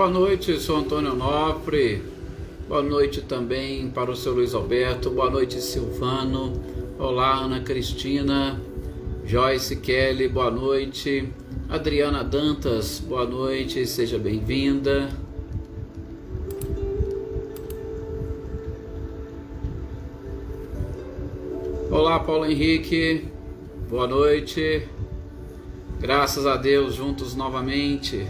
Boa noite, sou Antônio Nofre. Boa noite também para o seu Luiz Alberto. Boa noite, Silvano. Olá, Ana Cristina. Joyce Kelly, boa noite. Adriana Dantas, boa noite, seja bem-vinda. Olá, Paulo Henrique, boa noite. Graças a Deus, juntos novamente.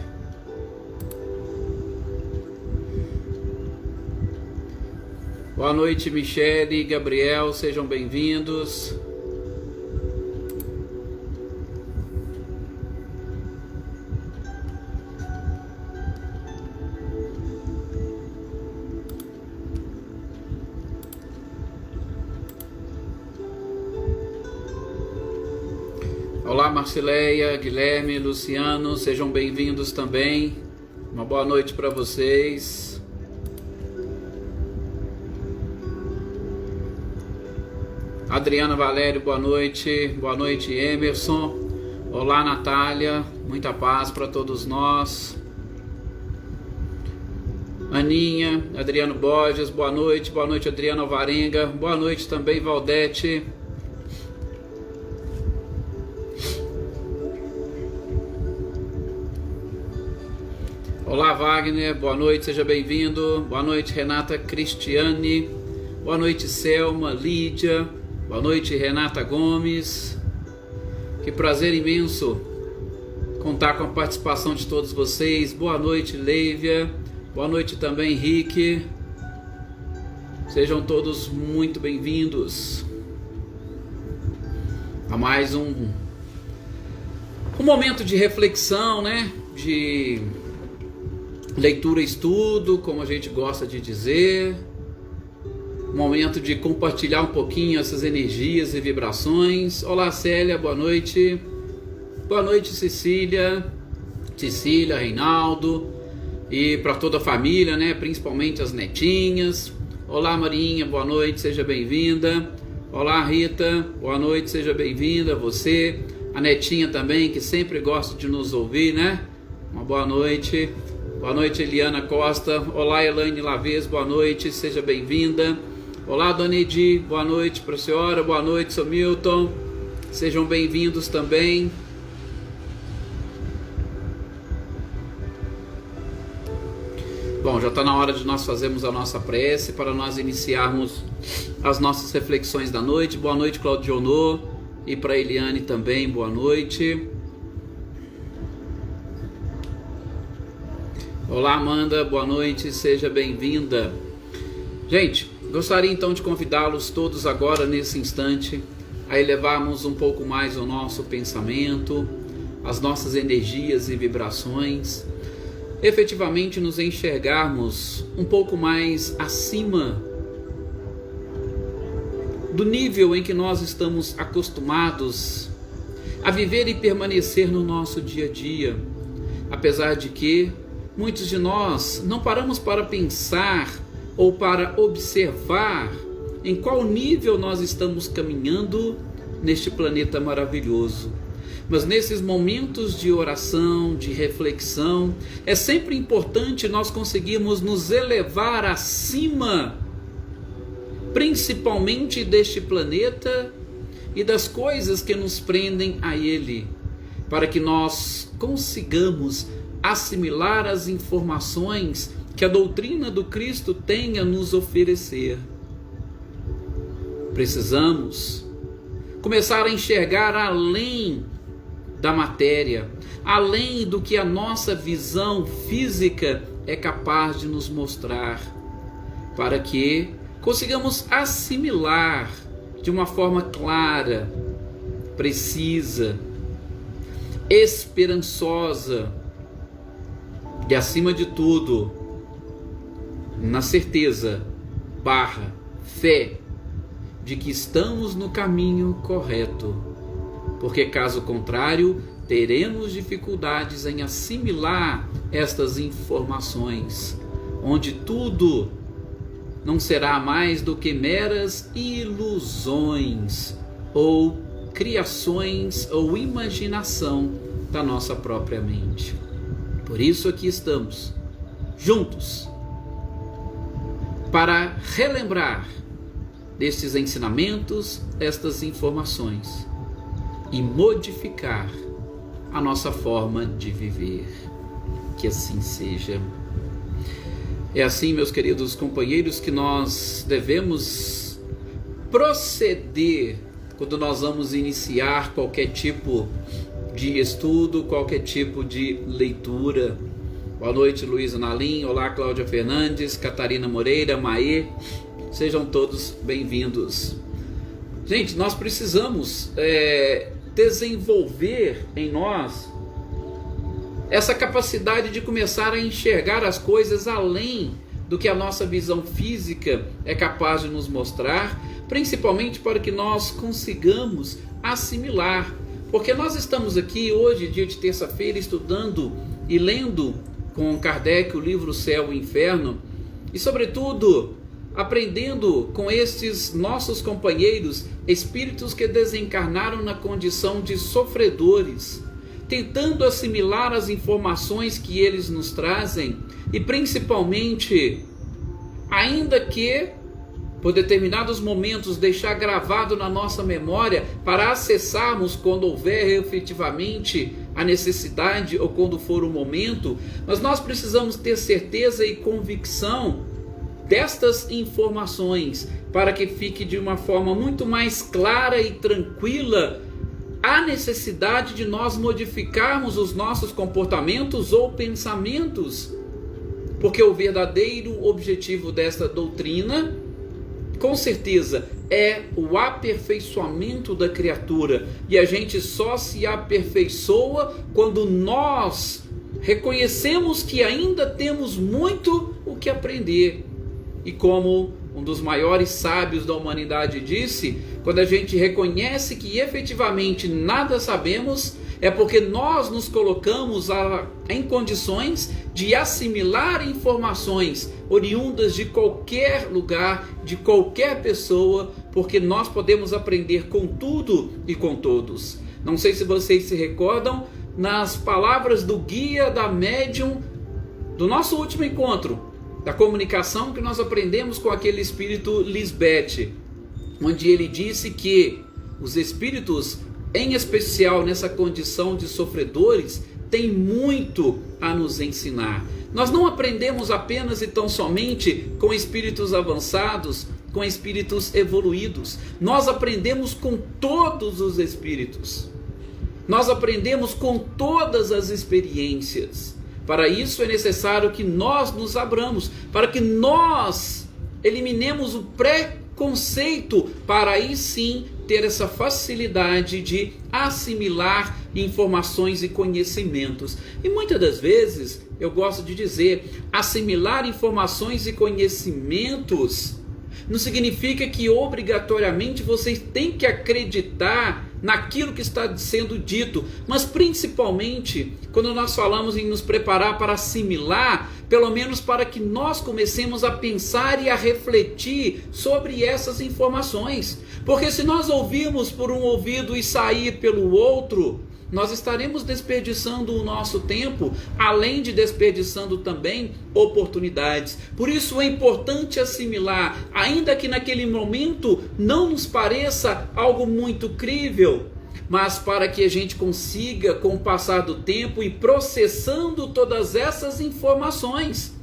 Boa noite, Michele e Gabriel, sejam bem-vindos. Olá, Marcileia, Guilherme, Luciano, sejam bem-vindos também. Uma boa noite para vocês. Adriana Valério, boa noite. Boa noite, Emerson. Olá, Natália. Muita paz para todos nós. Aninha, Adriano Borges, boa noite. Boa noite, Adriana Alvarenga. Boa noite também, Valdete. Olá, Wagner. Boa noite, seja bem-vindo. Boa noite, Renata Cristiane. Boa noite, Selma, Lídia. Boa noite, Renata Gomes. Que prazer imenso contar com a participação de todos vocês. Boa noite, Leívia. Boa noite também, Henrique. Sejam todos muito bem-vindos a mais um momento de reflexão, né? De leitura e estudo, como a gente gosta de dizer. Momento de compartilhar um pouquinho essas energias e vibrações. Olá, Célia, boa noite. Boa noite, Cecília, Reinaldo e para toda a família, né? Principalmente as netinhas. Olá, Marinha, boa noite, seja bem-vinda. Olá, Rita, boa noite, seja bem-vinda. Você, a netinha também, que sempre gosta de nos ouvir, né? Uma boa noite. Boa noite, Eliana Costa. Olá, Elaine Lavez, boa noite, seja bem-vinda. Olá, Dona Edi, boa noite para a senhora, boa noite, seu Milton, sejam bem-vindos também. Bom, já está na hora de nós fazermos a nossa prece para nós iniciarmos as nossas reflexões da noite. Boa noite, Claudionô, e para Eliane também, boa noite. Olá, Amanda, boa noite, seja bem-vinda. Gente, gostaria então de convidá-los todos agora, nesse instante, a elevarmos um pouco mais o nosso pensamento, as nossas energias e vibrações, efetivamente nos enxergarmos um pouco mais acima do nível em que nós estamos acostumados a viver e permanecer no nosso dia a dia, apesar de que muitos de nós não paramos para pensar ou para observar em qual nível nós estamos caminhando neste planeta maravilhoso. Mas nesses momentos de oração, de reflexão, é sempre importante nós conseguirmos nos elevar acima, principalmente deste planeta e das coisas que nos prendem a ele, para que nós consigamos assimilar as informações que a doutrina do Cristo tem a nos oferecer. Precisamos começar a enxergar além da matéria, além do que a nossa visão física é capaz de nos mostrar, para que consigamos assimilar de uma forma clara, precisa, esperançosa e, acima de tudo, na certeza / fé de que estamos no caminho correto, porque caso contrário teremos dificuldades em assimilar estas informações, onde tudo não será mais do que meras ilusões ou criações ou imaginação da nossa própria mente. Por isso aqui estamos, juntos para relembrar destes ensinamentos, estas informações e modificar a nossa forma de viver. Que assim seja. É assim, meus queridos companheiros, que nós devemos proceder quando nós vamos iniciar qualquer tipo de estudo, qualquer tipo de leitura. Boa noite, Luísa Nalim. Olá, Cláudia Fernandes, Catarina Moreira, Maê. Sejam todos bem-vindos. Gente, nós precisamos desenvolver em nós essa capacidade de começar a enxergar as coisas além do que a nossa visão física é capaz de nos mostrar, principalmente para que nós consigamos assimilar. Porque nós estamos aqui hoje, dia de terça-feira, estudando e lendo com Kardec o livro Céu e Inferno, e sobretudo aprendendo com estes nossos companheiros, espíritos que desencarnaram na condição de sofredores, tentando assimilar as informações que eles nos trazem e principalmente, ainda que por determinados momentos deixar gravado na nossa memória para acessarmos quando houver efetivamente a necessidade ou quando for o momento, mas nós precisamos ter certeza e convicção destas informações para que fique de uma forma muito mais clara e tranquila a necessidade de nós modificarmos os nossos comportamentos ou pensamentos, porque o verdadeiro objetivo desta doutrina, com certeza, é o aperfeiçoamento da criatura, e a gente só se aperfeiçoa quando nós reconhecemos que ainda temos muito o que aprender. E como um dos maiores sábios da humanidade disse, quando a gente reconhece que efetivamente nada sabemos, é porque nós nos colocamos em condições de assimilar informações oriundas de qualquer lugar, de qualquer pessoa, porque nós podemos aprender com tudo e com todos. Não sei se vocês se recordam, nas palavras do guia da médium do nosso último encontro, da comunicação que nós aprendemos com aquele espírito Lisbeth, onde ele disse que os espíritos, em especial nessa condição de sofredores, têm muito a nos ensinar. Nós não aprendemos apenas e tão somente com espíritos avançados, com espíritos evoluídos. Nós aprendemos com todos os espíritos. Nós aprendemos com todas as experiências. Para isso é necessário que nós nos abramos, para que nós eliminemos o preconceito, para aí sim ter essa facilidade de assimilar informações e conhecimentos. E muitas das vezes, eu gosto de dizer, assimilar informações e conhecimentos não significa que obrigatoriamente vocês têm que acreditar naquilo que está sendo dito, mas principalmente quando nós falamos em nos preparar para assimilar, pelo menos para que nós comecemos a pensar e a refletir sobre essas informações, porque se nós ouvirmos por um ouvido e sair pelo outro, nós estaremos desperdiçando o nosso tempo, além de desperdiçando também oportunidades. Por isso é importante assimilar, ainda que naquele momento não nos pareça algo muito crível, mas para que a gente consiga, com o passar do tempo, ir processando todas essas informações.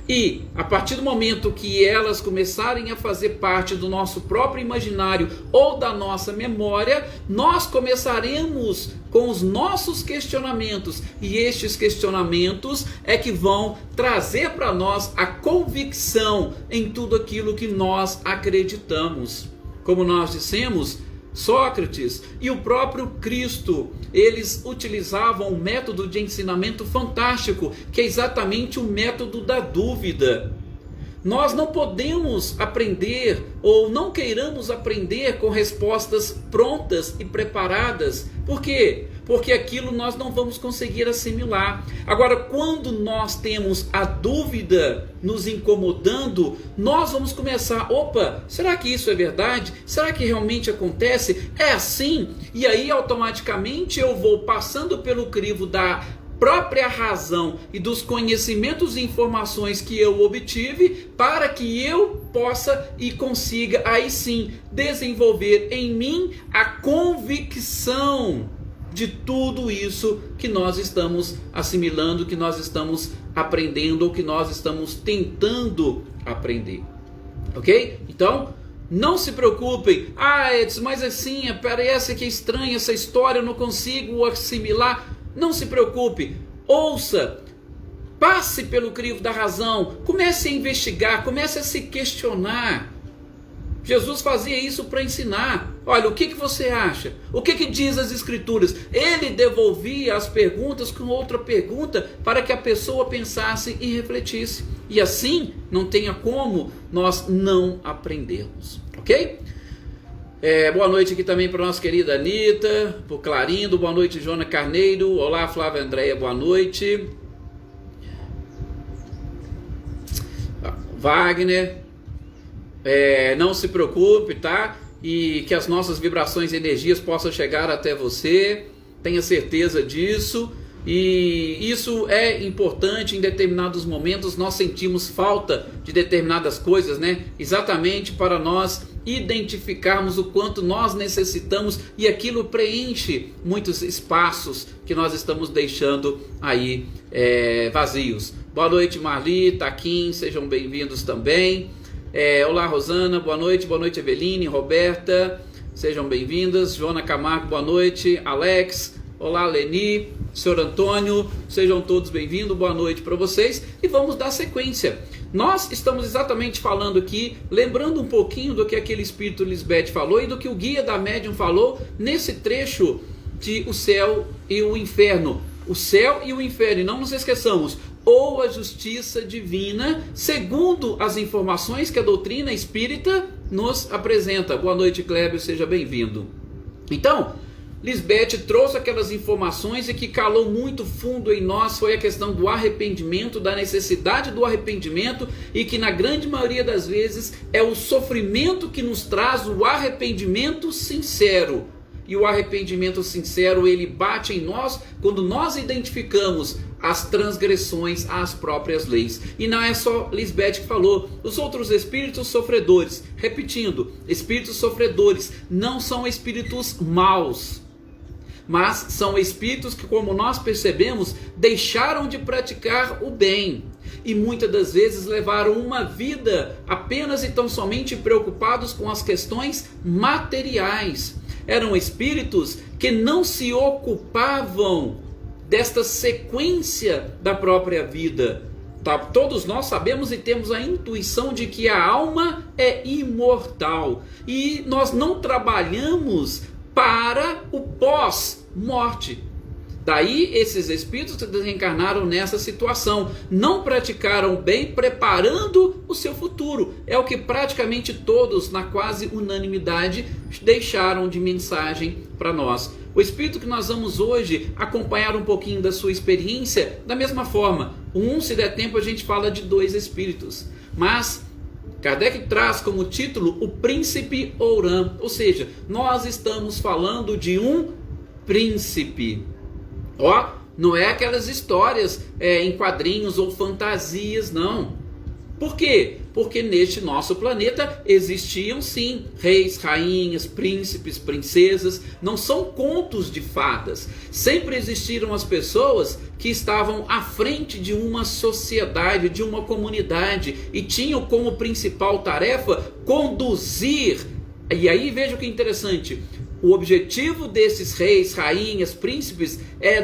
E, a partir do momento que elas começarem a fazer parte do nosso próprio imaginário ou da nossa memória, nós começaremos com os nossos questionamentos. E estes questionamentos é que vão trazer para nós a convicção em tudo aquilo que nós acreditamos. Como nós dissemos, Sócrates e o próprio Cristo, eles utilizavam um método de ensinamento fantástico, que é exatamente o método da dúvida. Nós não podemos aprender ou não queiramos aprender com respostas prontas e preparadas. Por quê? Porque aquilo nós não vamos conseguir assimilar. Agora, quando nós temos a dúvida nos incomodando, nós vamos começar, opa, será que isso é verdade? Será que realmente acontece? É assim? E aí automaticamente eu vou passando pelo crivo da própria razão e dos conhecimentos e informações que eu obtive, para que eu possa e consiga aí sim desenvolver em mim a convicção de tudo isso que nós estamos assimilando, que nós estamos aprendendo ou que nós estamos tentando aprender. Ok? Então, não se preocupem. Edson, mas assim, parece que é estranha essa história, eu não consigo assimilar. Não se preocupe. Ouça. Passe pelo crivo da razão. Comece a investigar, comece a se questionar. Jesus fazia isso para ensinar. Olha, o que você acha? O que diz as Escrituras? Ele devolvia as perguntas com outra pergunta para que a pessoa pensasse e refletisse. E assim, não tenha como nós não aprendermos. Ok? Boa noite aqui também para a nossa querida Anitta, para o Clarindo. Boa noite, Jona Carneiro. Olá, Flávia Andréia, boa noite. Wagner. Não se preocupe, tá? E que as nossas vibrações e energias possam chegar até você, tenha certeza disso. E isso é importante. Em determinados momentos nós sentimos falta de determinadas coisas, né? Exatamente para nós identificarmos o quanto nós necessitamos, e aquilo preenche muitos espaços que nós estamos deixando aí vazios. Boa noite, Marli, Taquim, sejam bem-vindos também. Olá, Rosana, boa noite, Eveline, Roberta, sejam bem-vindas. Joana Camargo, boa noite. Alex, olá, Leni, senhor Antônio, sejam todos bem-vindos, boa noite para vocês. E vamos dar sequência. Nós estamos exatamente falando aqui, lembrando um pouquinho do que aquele espírito Lisbeth falou e do que o guia da médium falou nesse trecho de o céu e o inferno. O céu e o inferno, e não nos esqueçamos, ou a justiça divina, segundo as informações que a doutrina espírita nos apresenta. Boa noite, Clébio, seja bem-vindo. Então, Lisbeth trouxe aquelas informações, e que calou muito fundo em nós foi a questão do arrependimento, da necessidade do arrependimento, e que na grande maioria das vezes é o sofrimento que nos traz o arrependimento sincero. E o arrependimento sincero, ele bate em nós quando nós identificamos as transgressões às próprias leis. E não é só Lisbeth que falou, os outros espíritos sofredores, repetindo, espíritos sofredores não são espíritos maus, mas são espíritos que, como nós percebemos, deixaram de praticar o bem. E muitas das vezes levaram uma vida apenas e tão somente preocupados com as questões materiais. Eram espíritos que não se ocupavam desta sequência da própria vida. Tá? Todos nós sabemos e temos a intuição de que a alma é imortal. E nós não trabalhamos para o pós-morte. Daí esses espíritos que desencarnaram nessa situação, não praticaram bem, preparando o seu futuro. É o que praticamente todos, na quase unanimidade, deixaram de mensagem para nós. O espírito que nós vamos hoje acompanhar um pouquinho da sua experiência, da mesma forma, se der tempo a gente fala de 2 espíritos, mas Kardec traz como título o Príncipe Ourã, ou seja, nós estamos falando de um príncipe. Não é aquelas histórias em quadrinhos ou fantasias, não. Por quê? Porque neste nosso planeta existiam sim reis, rainhas, príncipes, princesas. Não são contos de fadas. Sempre existiram as pessoas que estavam à frente de uma sociedade, de uma comunidade, e tinham como principal tarefa conduzir. E aí veja o que é interessante. O objetivo desses reis, rainhas, príncipes é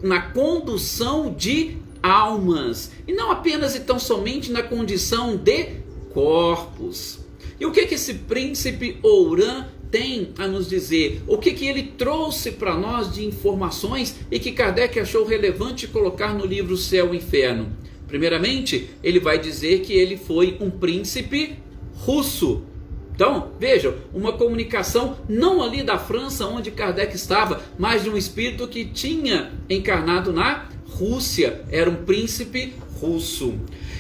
na condução de almas, e não apenas e tão somente na condição de corpos. E o que esse príncipe Ourã tem a nos dizer? O que ele trouxe para nós de informações e que Kardec achou relevante colocar no livro Céu e Inferno? Primeiramente, ele vai dizer que ele foi um príncipe russo. Então, vejam, uma comunicação não ali da França onde Kardec estava, mas de um espírito que tinha encarnado na Rússia. Era um príncipe russo.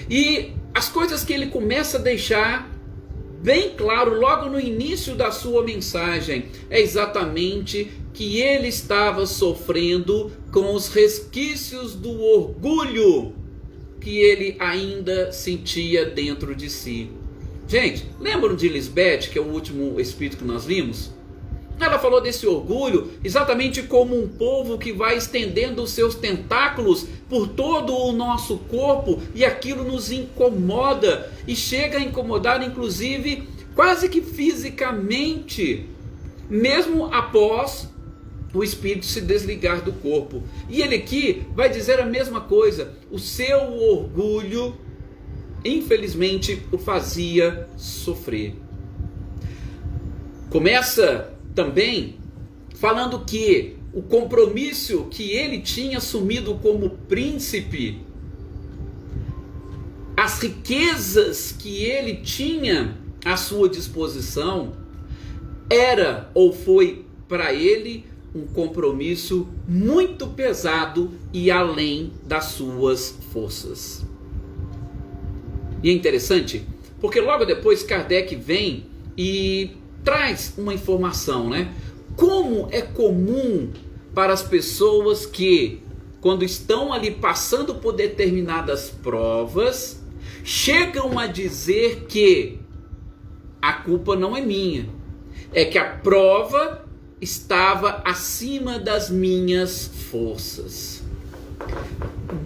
E as coisas que ele começa a deixar bem claro logo no início da sua mensagem é exatamente que ele estava sofrendo com os resquícios do orgulho que ele ainda sentia dentro de si. Gente, lembram de Lisbeth, que é o último espírito que nós vimos? Ela falou desse orgulho exatamente como um polvo que vai estendendo os seus tentáculos por todo o nosso corpo, e aquilo nos incomoda e chega a incomodar inclusive quase que fisicamente, mesmo após o espírito se desligar do corpo. E ele aqui vai dizer a mesma coisa. O seu orgulho, infelizmente, o fazia sofrer. Começa também falando que o compromisso que ele tinha assumido como príncipe, as riquezas que ele tinha à sua disposição, era ou foi para ele um compromisso muito pesado e além das suas forças. E é interessante, porque logo depois Kardec vem e traz uma informação, né? Como é comum para as pessoas que, quando estão ali passando por determinadas provas, chegam a dizer que a culpa não é minha, é que a prova estava acima das minhas forças.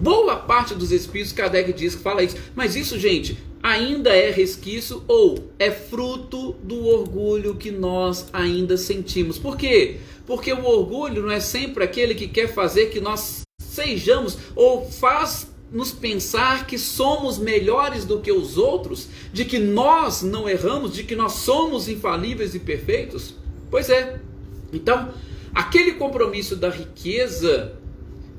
Boa parte dos espíritos, Kardec diz que fala isso, mas isso, gente, ainda é resquício ou é fruto do orgulho que nós ainda sentimos. Por quê? Porque o orgulho não é sempre aquele que quer fazer que nós sejamos ou faz nos pensar que somos melhores do que os outros, de que nós não erramos, de que nós somos infalíveis e perfeitos. Pois é. Então, aquele compromisso da riqueza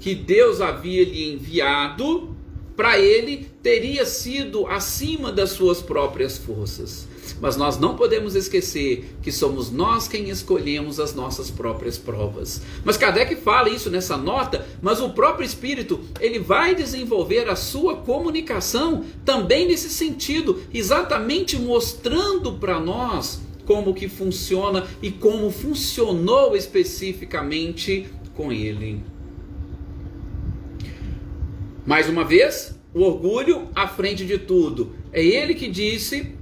que Deus havia lhe enviado, para ele teria sido acima das suas próprias forças. Mas nós não podemos esquecer que somos nós quem escolhemos as nossas próprias provas. Mas Kardec fala isso nessa nota, mas o próprio Espírito, ele vai desenvolver a sua comunicação também nesse sentido, exatamente mostrando para nós como que funciona e como funcionou especificamente com ele. Mais uma vez, o orgulho à frente de tudo. É ele que disse,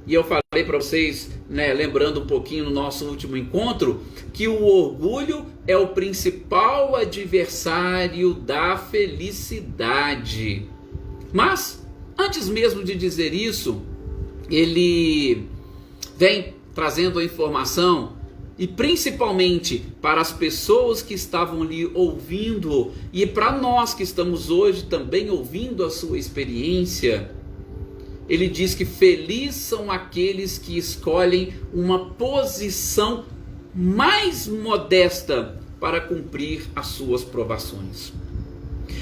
e eu falei para vocês, né, lembrando um pouquinho no nosso último encontro, que o orgulho é o principal adversário da felicidade. Mas, antes mesmo de dizer isso, ele vem trazendo a informação, e principalmente para as pessoas que estavam ali ouvindo, e para nós que estamos hoje também ouvindo a sua experiência, ele diz que felizes são aqueles que escolhem uma posição mais modesta para cumprir as suas provações.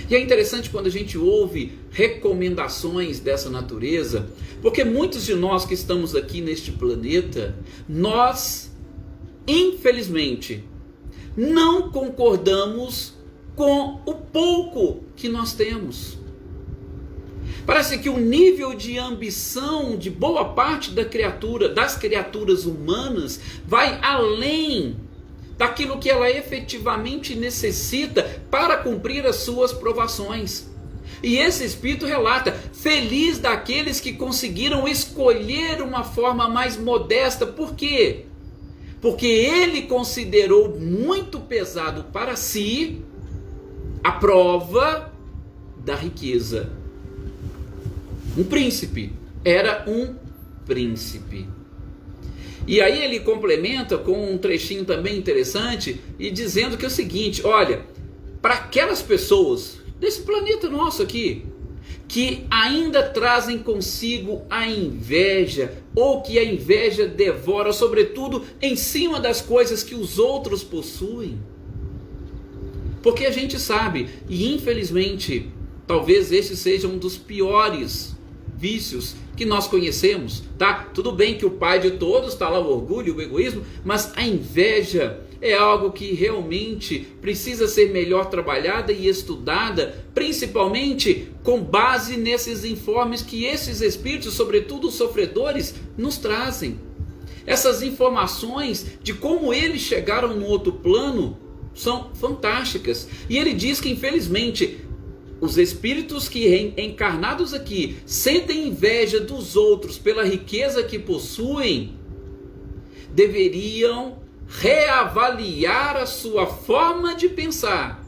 E é interessante quando a gente ouve recomendações dessa natureza, porque muitos de nós que estamos aqui neste planeta, nós, infelizmente, não concordamos com o pouco que nós temos. Parece que o nível de ambição de boa parte das criaturas humanas vai além daquilo que ela efetivamente necessita para cumprir as suas provações. E esse Espírito relata, feliz daqueles que conseguiram escolher uma forma mais modesta. Por quê? Porque ele considerou muito pesado para si a prova da riqueza. Um príncipe, era um príncipe. E aí ele complementa com um trechinho também interessante, e dizendo que é o seguinte, olha, para aquelas pessoas desse planeta nosso aqui, que ainda trazem consigo a inveja, ou que a inveja devora, sobretudo em cima das coisas que os outros possuem. Porque a gente sabe, e infelizmente, talvez este seja um dos piores vícios que nós conhecemos, tá? Tudo bem que o pai de todos está lá o orgulho, o egoísmo, mas a inveja é algo que realmente precisa ser melhor trabalhada e estudada, principalmente com base nesses informes que esses espíritos, sobretudo os sofredores, nos trazem. Essas informações de como eles chegaram no outro plano, são fantásticas. E ele diz que, infelizmente, os espíritos que encarnados aqui sentem inveja dos outros pela riqueza que possuem, deveriam reavaliar a sua forma de pensar,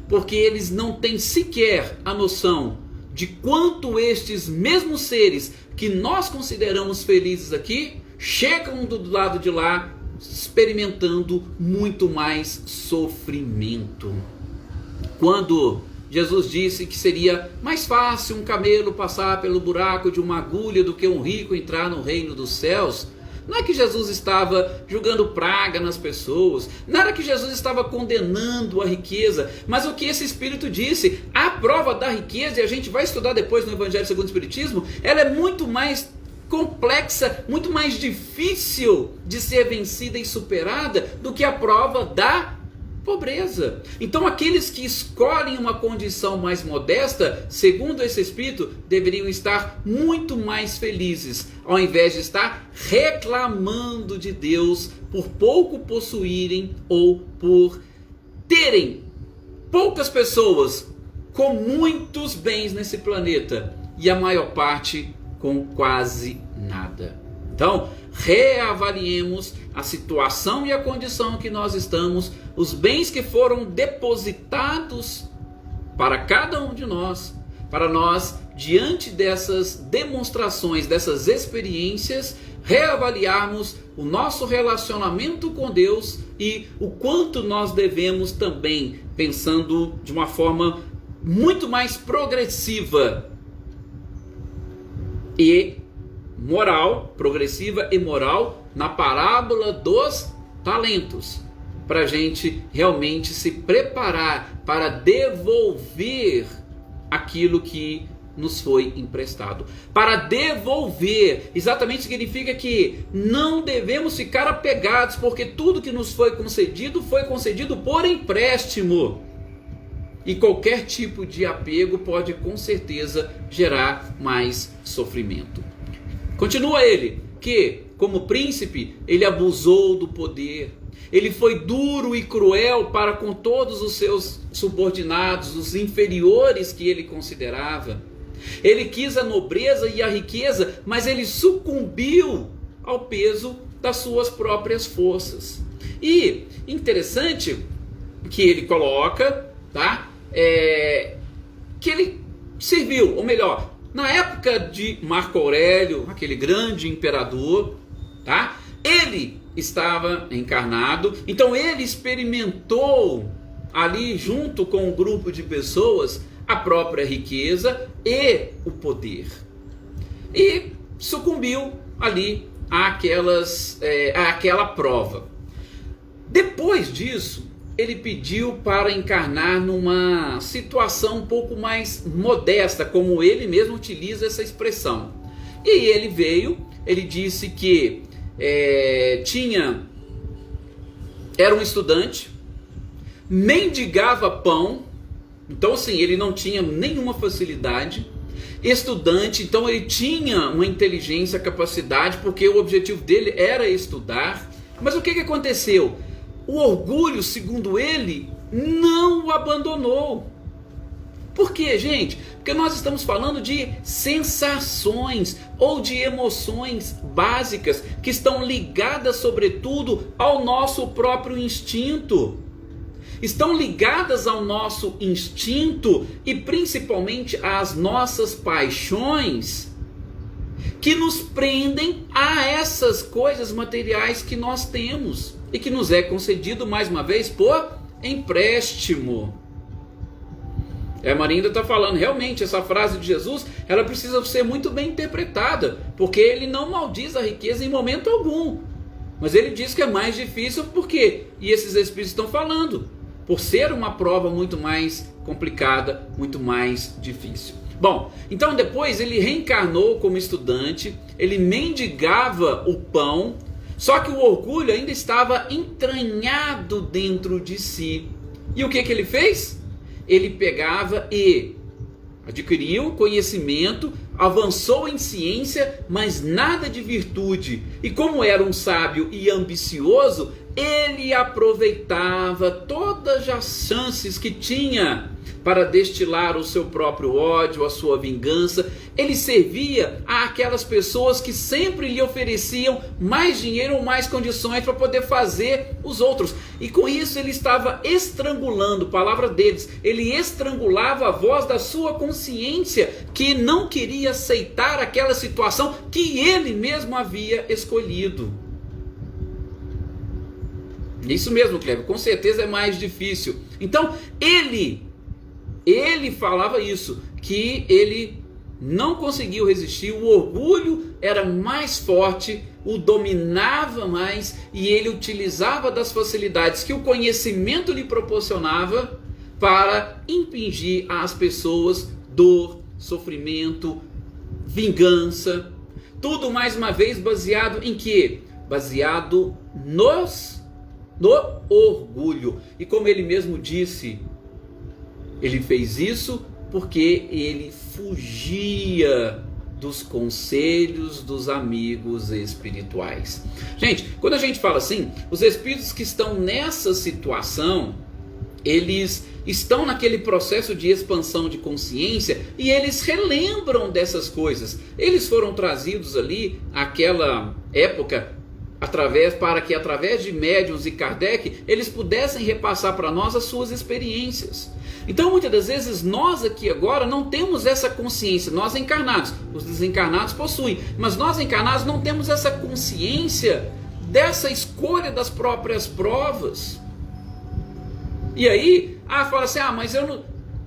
porque eles não têm sequer a noção de quanto estes mesmos seres que nós consideramos felizes aqui, chegam do lado de lá experimentando muito mais sofrimento. Quando Jesus disse que seria mais fácil um camelo passar pelo buraco de uma agulha do que um rico entrar no reino dos céus, não é que Jesus estava jogando praga nas pessoas, não era que Jesus estava condenando a riqueza, mas o que esse Espírito disse, a prova da riqueza, e a gente vai estudar depois no Evangelho segundo o Espiritismo, ela é muito mais complexa, muito mais difícil de ser vencida e superada do que a prova da pobreza. Então aqueles que escolhem uma condição mais modesta, segundo esse Espírito, deveriam estar muito mais felizes, ao invés de estar reclamando de Deus por pouco possuírem ou por terem poucas pessoas com muitos bens nesse planeta e a maior parte com quase nada. Então, reavaliemos a situação e a condição que nós estamos, os bens que foram depositados para cada um de nós, para nós, diante dessas demonstrações, dessas experiências, reavaliarmos o nosso relacionamento com Deus e o quanto nós devemos também, pensando de uma forma muito mais progressiva e moral, progressiva e moral, na parábola dos talentos, para a gente realmente se preparar para devolver aquilo que nos foi emprestado. Para devolver, exatamente significa que não devemos ficar apegados, porque tudo que nos foi concedido por empréstimo. E qualquer tipo de apego pode com certeza gerar mais sofrimento. Continua ele, que como príncipe ele abusou do poder, ele foi duro e cruel para com todos os seus subordinados, os inferiores que ele considerava. Ele quis a nobreza e a riqueza, mas ele sucumbiu ao peso das suas próprias forças. E interessante que ele coloca, tá? Que ele serviu, ou melhor, na época de Marco Aurélio, aquele grande imperador, tá? Ele estava encarnado, então ele experimentou ali junto com um grupo de pessoas a própria riqueza e o poder. E sucumbiu ali àquela prova. Depois disso, ele pediu para encarnar numa situação um pouco mais modesta, como ele mesmo utiliza essa expressão. E ele veio, ele disse que era um estudante, mendigava pão, então assim, ele não tinha nenhuma facilidade, estudante, então ele tinha uma inteligência, capacidade, porque o objetivo dele era estudar, mas o que aconteceu? O orgulho, segundo ele, não o abandonou. Por quê, gente? Porque nós estamos falando de sensações ou de emoções básicas que estão ligadas, sobretudo, ao nosso próprio instinto. Estão ligadas ao nosso instinto e principalmente às nossas paixões, que nos prendem a essas coisas materiais que nós temos e que nos é concedido, mais uma vez, por empréstimo. A Marinda está falando, realmente, essa frase de Jesus, ela precisa ser muito bem interpretada, porque ele não maldiz a riqueza em momento algum, mas ele diz que é mais difícil, por quê? E esses espíritos estão falando, por ser uma prova muito mais complicada, muito mais difícil. Bom, então depois ele reencarnou como estudante, ele mendigava o pão, só que o orgulho ainda estava entranhado dentro de si. E o que ele fez? Ele pegava e adquiriu conhecimento, avançou em ciência, mas nada de virtude. E como era um sábio e ambicioso, ele aproveitava todas as chances que tinha para destilar o seu próprio ódio, a sua vingança. Ele servia àquelas pessoas que sempre lhe ofereciam mais dinheiro ou mais condições para poder fazer os outros. E com isso ele estava estrangulando, palavra deles, ele estrangulava a voz da sua consciência, que não queria aceitar aquela situação que ele mesmo havia escolhido. Isso mesmo, Cleber, com certeza é mais difícil. Então, ele falava isso, que ele não conseguiu resistir, o orgulho era mais forte, o dominava mais, e ele utilizava das facilidades que o conhecimento lhe proporcionava para impingir às pessoas dor, sofrimento, vingança, tudo mais uma vez baseado em quê? Baseado no orgulho. E como ele mesmo disse, ele fez isso porque ele fugia dos conselhos dos amigos espirituais. Gente, quando a gente fala assim, os espíritos que estão nessa situação, eles estão naquele processo de expansão de consciência e eles relembram dessas coisas. Eles foram trazidos ali àquela época para que através de médiuns e Kardec eles pudessem repassar para nós as suas experiências. Então muitas das vezes nós aqui agora não temos essa consciência, nós encarnados, os desencarnados possuem, mas nós encarnados não temos essa consciência dessa escolha das próprias provas. E aí, fala assim, mas eu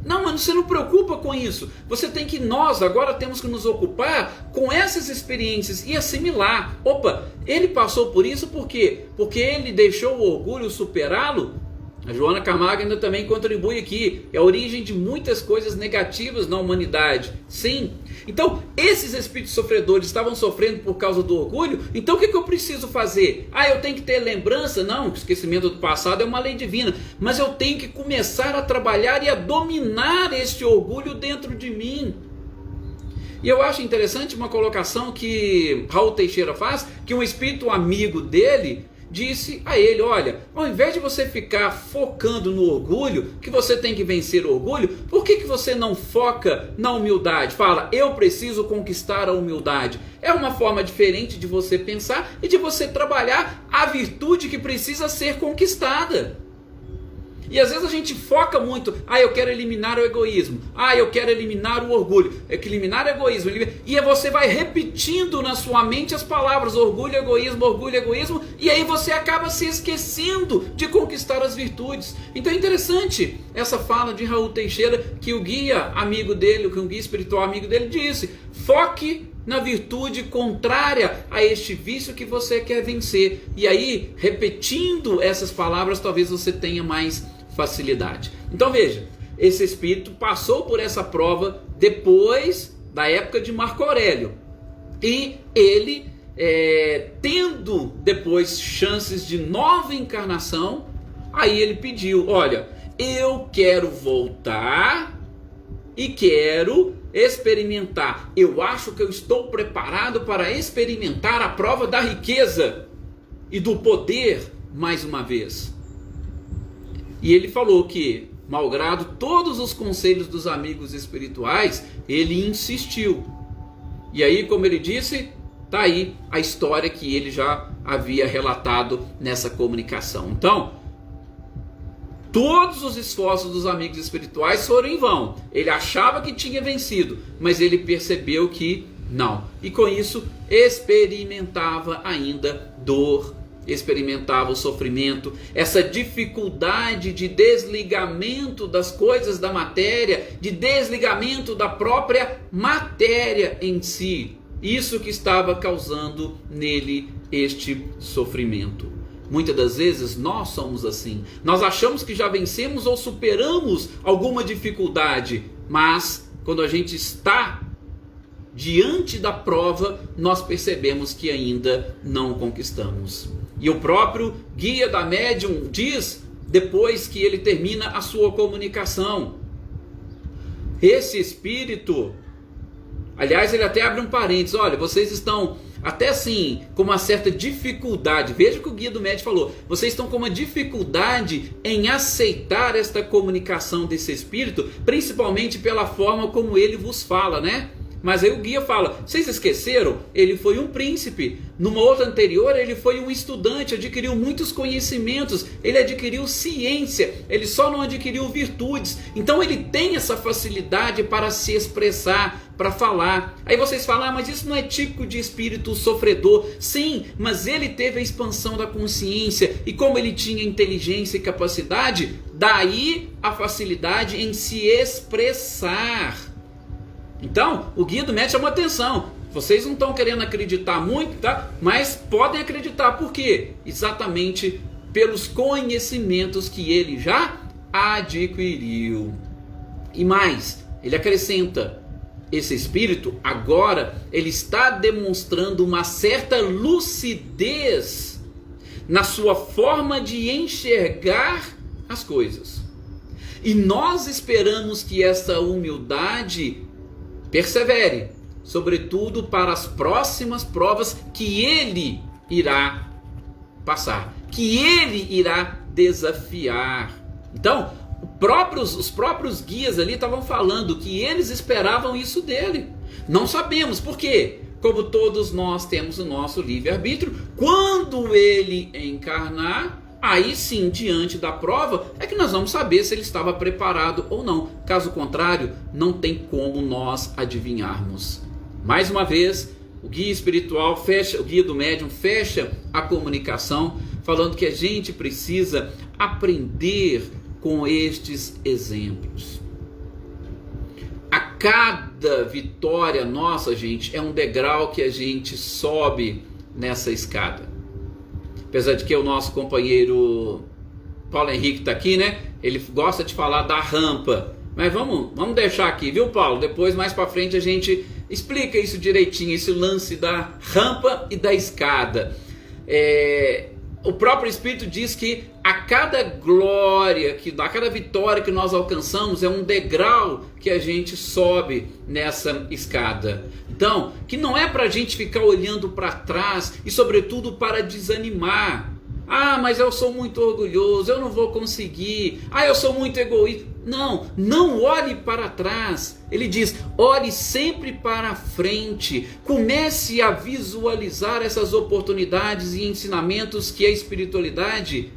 não, mano, você não preocupa com isso. Você tem que, nós agora temos que nos ocupar com essas experiências e assimilar. Opa, ele passou por isso por quê? Porque ele deixou o orgulho superá-lo? A Joana Camargo ainda também contribui aqui. É a origem de muitas coisas negativas na humanidade. Sim. Então, esses espíritos sofredores estavam sofrendo por causa do orgulho. Então, o que eu preciso fazer? Eu tenho que ter lembrança? Não, o esquecimento do passado é uma lei divina. Mas eu tenho que começar a trabalhar e a dominar este orgulho dentro de mim. E eu acho interessante uma colocação que Raul Teixeira faz, que um espírito amigo dele disse a ele, olha, ao invés de você ficar focando no orgulho, que você tem que vencer o orgulho, por que você não foca na humildade? Fala, eu preciso conquistar a humildade. É uma forma diferente de você pensar e de você trabalhar a virtude que precisa ser conquistada. E às vezes a gente foca muito, eu quero eliminar o egoísmo, eu quero eliminar o orgulho, eliminar o egoísmo, e aí você vai repetindo na sua mente as palavras orgulho, egoísmo, e aí você acaba se esquecendo de conquistar as virtudes. Então é interessante essa fala de Raul Teixeira, que o guia amigo dele, que um guia espiritual amigo dele disse, foque na virtude contrária a este vício que você quer vencer. E aí, repetindo essas palavras, talvez você tenha mais facilidade. Então veja, esse espírito passou por essa prova depois da época de Marco Aurélio. E ele, tendo depois chances de nova encarnação, aí ele pediu, olha, eu quero voltar e quero experimentar. Eu acho que eu estou preparado para experimentar a prova da riqueza e do poder mais uma vez. E ele falou que, malgrado todos os conselhos dos amigos espirituais, ele insistiu. E aí, como ele disse, está aí a história que ele já havia relatado nessa comunicação. Então, todos os esforços dos amigos espirituais foram em vão. Ele achava que tinha vencido, mas ele percebeu que não. E com isso, experimentava ainda dor, experimentava o sofrimento, essa dificuldade de desligamento das coisas da matéria, de desligamento da própria matéria em si. Isso que estava causando nele este sofrimento. Muitas das vezes nós somos assim. Nós achamos que já vencemos ou superamos alguma dificuldade, mas quando a gente está diante da prova, nós percebemos que ainda não conquistamos. E o próprio guia da médium diz, depois que ele termina a sua comunicação, esse espírito, aliás, ele até abre um parênteses, olha, vocês estão até assim, com uma certa dificuldade. Veja o que o guia do médium falou. Vocês estão com uma dificuldade em aceitar esta comunicação desse espírito, principalmente pela forma como ele vos fala, né? Mas aí o guia fala, vocês esqueceram? Ele foi um príncipe. Numa outra anterior, ele foi um estudante, adquiriu muitos conhecimentos, ele adquiriu ciência, ele só não adquiriu virtudes. Então ele tem essa facilidade para se expressar, para falar. Aí vocês falam, mas isso não é típico de espírito sofredor. Sim, mas ele teve a expansão da consciência, e como ele tinha inteligência e capacidade, daí a facilidade em se expressar. Então, o guia do médium chama atenção. Vocês não estão querendo acreditar muito, tá? Mas podem acreditar. Por quê? Exatamente pelos conhecimentos que ele já adquiriu. E mais, ele acrescenta, esse espírito agora, ele está demonstrando uma certa lucidez na sua forma de enxergar as coisas. E nós esperamos que essa humildade persevere, sobretudo para as próximas provas que ele irá passar, que ele irá desafiar. Então, os próprios guias ali estavam falando que eles esperavam isso dele. Não sabemos por quê. Como todos nós temos o nosso livre-arbítrio, quando ele encarnar, aí sim, diante da prova, é que nós vamos saber se ele estava preparado ou não. Caso contrário, não tem como nós adivinharmos. Mais uma vez, o guia espiritual fecha, o guia do médium fecha a comunicação, falando que a gente precisa aprender com estes exemplos. A cada vitória nossa, gente, é um degrau que a gente sobe nessa escada. Apesar de que o nosso companheiro Paulo Henrique está aqui, né? Ele gosta de falar da rampa. Mas vamos deixar aqui, viu, Paulo? Depois, mais para frente, a gente explica isso direitinho, esse lance da rampa e da escada. O próprio Espírito diz que a cada glória, a cada vitória que nós alcançamos é um degrau que a gente sobe nessa escada. Então, que não é para a gente ficar olhando para trás e sobretudo para desanimar. Ah, mas eu sou muito orgulhoso, eu não vou conseguir. Ah, eu sou muito egoísta. Não olhe para trás. Ele diz, olhe sempre para frente. Comece a visualizar essas oportunidades e ensinamentos que a espiritualidade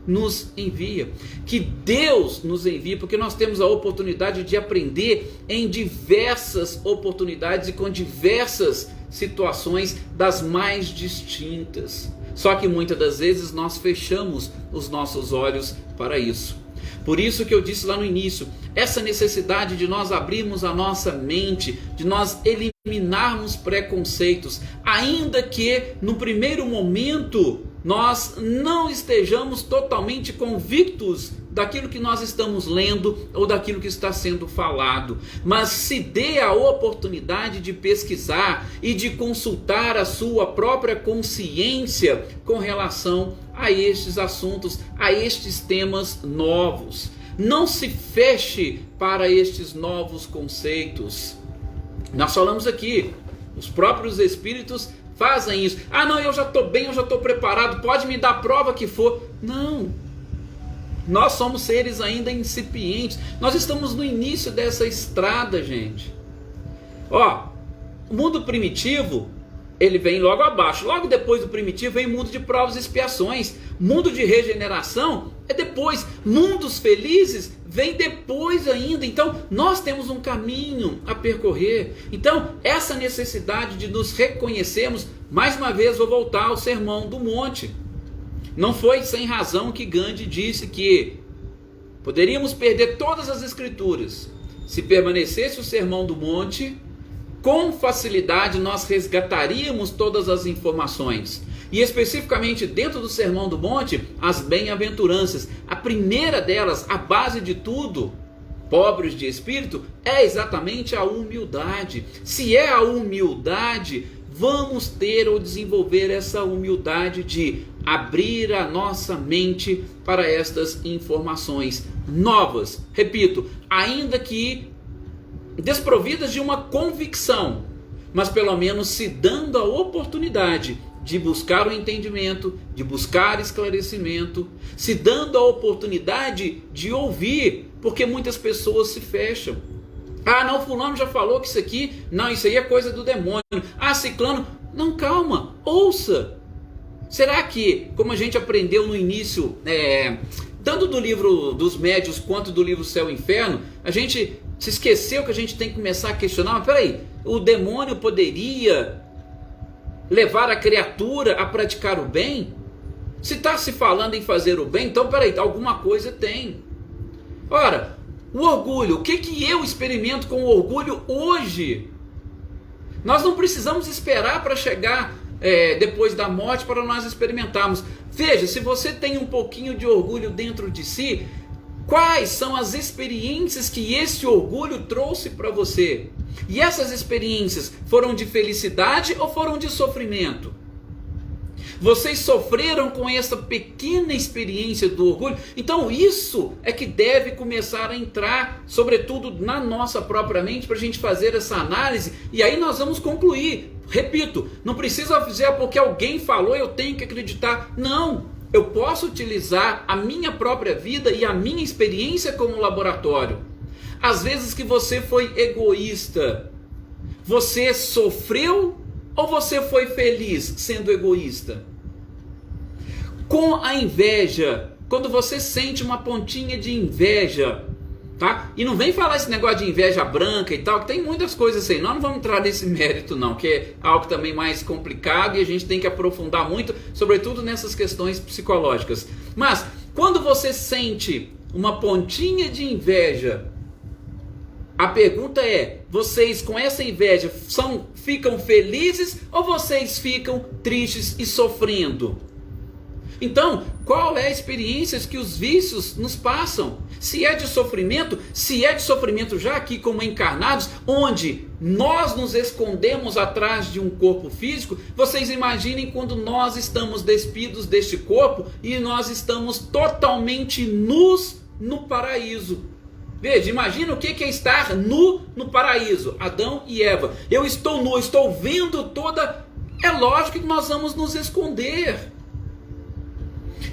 nos envia, que Deus nos envia, porque nós temos a oportunidade de aprender em diversas oportunidades e com diversas situações das mais distintas. Só que muitas das vezes nós fechamos os nossos olhos para isso. Por isso que eu disse lá no início, essa necessidade de nós abrirmos a nossa mente, de nós eliminarmos preconceitos, ainda que no primeiro momento nós não estejamos totalmente convictos daquilo que nós estamos lendo ou daquilo que está sendo falado, mas se dê a oportunidade de pesquisar e de consultar a sua própria consciência com relação a estes assuntos, a estes temas novos. Não se feche para estes novos conceitos. Nós falamos aqui, os próprios espíritos fazem isso. Ah, não, eu já estou bem, eu já estou preparado, pode me dar a prova que for. Não. Nós somos seres ainda incipientes. Nós estamos no início dessa estrada, gente. O mundo primitivo, ele vem logo abaixo. Logo depois do primitivo vem o mundo de provas e expiações. Mundo de regeneração é depois. Mundos felizes vem depois ainda. Então nós temos um caminho a percorrer. Então essa necessidade de nos reconhecermos, mais uma vez vou voltar ao Sermão do Monte. Não foi sem razão que Gandhi disse que poderíamos perder todas as escrituras. Se permanecesse o Sermão do Monte, com facilidade nós resgataríamos todas as informações. E especificamente dentro do Sermão do Monte, as bem-aventuranças. A primeira delas, a base de tudo, pobres de espírito, é exatamente a humildade. Se é a humildade, vamos ter ou desenvolver essa humildade de abrir a nossa mente para estas informações novas. Repito, ainda que desprovidas de uma convicção, mas pelo menos se dando a oportunidade de buscar o entendimento, de buscar esclarecimento, se dando a oportunidade de ouvir, porque muitas pessoas se fecham. Ah, não, fulano já falou que isso aqui, não, isso aí é coisa do demônio. Ah, ciclano, não, calma, ouça. Será que, como a gente aprendeu no início, tanto do livro dos médiuns quanto do livro Céu e Inferno, a gente se esqueceu que a gente tem que começar a questionar, mas peraí, o demônio poderia levar a criatura a praticar o bem? Se está se falando em fazer o bem, então peraí, alguma coisa tem. Ora, o orgulho, o que eu experimento com o orgulho hoje? Nós não precisamos esperar para chegar depois da morte para nós experimentarmos. Veja, se você tem um pouquinho de orgulho dentro de si, quais são as experiências que esse orgulho trouxe para você? E essas experiências foram de felicidade ou foram de sofrimento? Vocês sofreram com essa pequena experiência do orgulho? Então isso é que deve começar a entrar, sobretudo na nossa própria mente, para a gente fazer essa análise, e aí nós vamos concluir. Repito, não precisa dizer porque alguém falou eu tenho que acreditar. Não, eu posso utilizar a minha própria vida e a minha experiência como laboratório. Às vezes que você foi egoísta, você sofreu ou você foi feliz sendo egoísta? Com a inveja, quando você sente uma pontinha de inveja, tá? E não vem falar esse negócio de inveja branca e tal, que tem muitas coisas assim. Nós não vamos entrar nesse mérito não, que é algo também mais complicado e a gente tem que aprofundar muito, sobretudo nessas questões psicológicas. Mas quando você sente uma pontinha de inveja, a pergunta é, vocês com essa inveja ficam felizes ou vocês ficam tristes e sofrendo? Então, qual é a experiência que os vícios nos passam? Se é de sofrimento já aqui como encarnados, onde nós nos escondemos atrás de um corpo físico, vocês imaginem quando nós estamos despidos deste corpo e nós estamos totalmente nus no paraíso. Veja, imagina o que é estar nu no paraíso, Adão e Eva. Eu estou nu, estou vendo toda... É lógico que nós vamos nos esconder.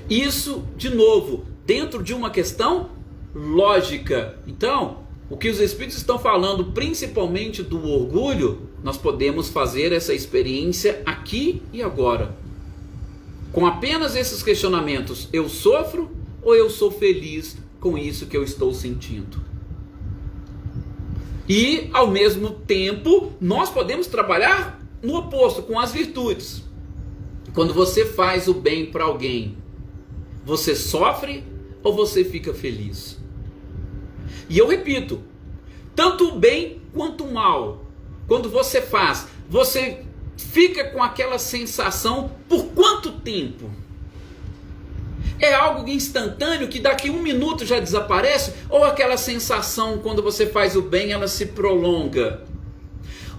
Isso, de novo, dentro de uma questão lógica. Então, o que os Espíritos estão falando, principalmente do orgulho, nós podemos fazer essa experiência aqui e agora. Com apenas esses questionamentos, eu sofro ou eu sou feliz com isso que eu estou sentindo? E, ao mesmo tempo, nós podemos trabalhar no oposto, com as virtudes. Quando você faz o bem para alguém, você sofre ou você fica feliz? E eu repito, tanto o bem quanto o mal, quando você faz, você fica com aquela sensação por quanto tempo? É algo instantâneo que daqui 1 minuto já desaparece? Ou aquela sensação quando você faz o bem ela se prolonga?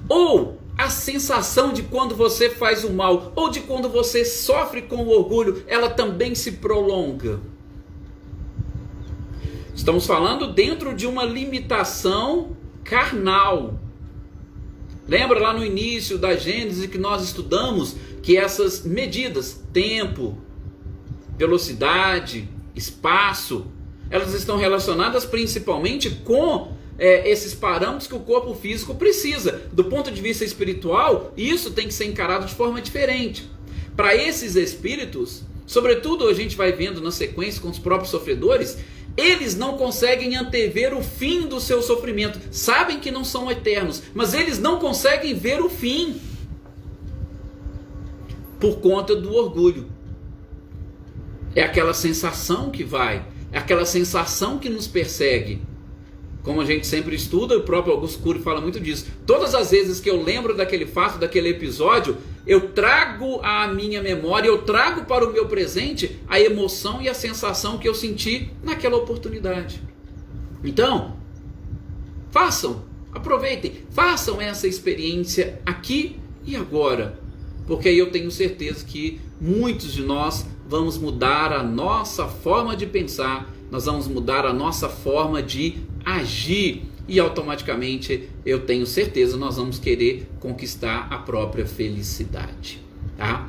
Ou a sensação de quando você faz o mal, ou de quando você sofre com o orgulho, ela também se prolonga? Estamos falando dentro de uma limitação carnal. Lembra lá no início da Gênesis que nós estudamos que essas medidas, tempo, velocidade, espaço, elas estão relacionadas principalmente com esses parâmetros que o corpo físico precisa. Do ponto de vista espiritual, isso tem que ser encarado de forma diferente. Para esses espíritos, sobretudo a gente vai vendo na sequência com os próprios sofredores, eles não conseguem antever o fim do seu sofrimento. Sabem que não são eternos, mas eles não conseguem ver o fim por conta do orgulho. É aquela sensação que vai, é aquela sensação que nos persegue. Como a gente sempre estuda, o próprio Augusto Cury fala muito disso. Todas as vezes que eu lembro daquele fato, daquele episódio, eu trago à minha memória, eu trago para o meu presente a emoção e a sensação que eu senti naquela oportunidade. Então, aproveitem, façam essa experiência aqui e agora. Porque aí eu tenho certeza que muitos de nós vamos mudar a nossa forma de pensar, nós vamos mudar a nossa forma de agir, e automaticamente eu tenho certeza nós vamos querer conquistar a própria felicidade, tá?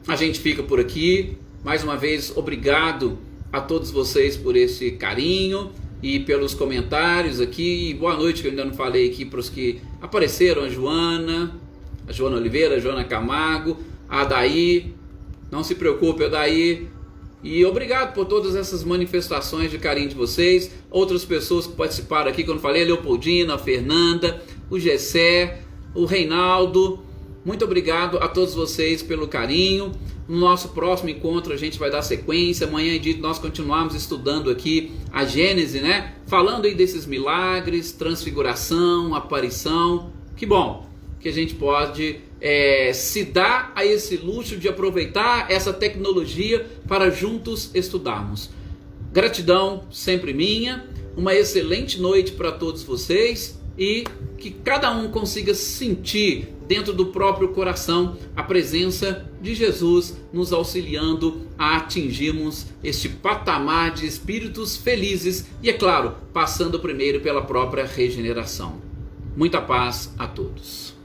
A gente fica por aqui. Mais uma vez, obrigado a todos vocês por esse carinho e pelos comentários aqui. Boa noite, que eu ainda não falei aqui para os que apareceram: a Joana Oliveira, a Joana Camargo, a Adaí. Não se preocupe, Adaí. E obrigado por todas essas manifestações de carinho de vocês. Outras pessoas que participaram aqui, que eu não falei: a Leopoldina, a Fernanda, o Gessé, o Reinaldo. Muito obrigado a todos vocês pelo carinho. No nosso próximo encontro a gente vai dar sequência. Amanhã é dia de nós continuarmos estudando aqui a Gênese, né? Falando aí desses milagres, transfiguração, aparição. Que bom que a gente pode se dar a esse luxo de aproveitar essa tecnologia para juntos estudarmos. Gratidão sempre minha. Uma excelente noite para todos vocês e que cada um consiga sentir dentro do próprio coração a presença de Jesus nos auxiliando a atingirmos este patamar de espíritos felizes e, é claro, passando primeiro pela própria regeneração. Muita paz a todos.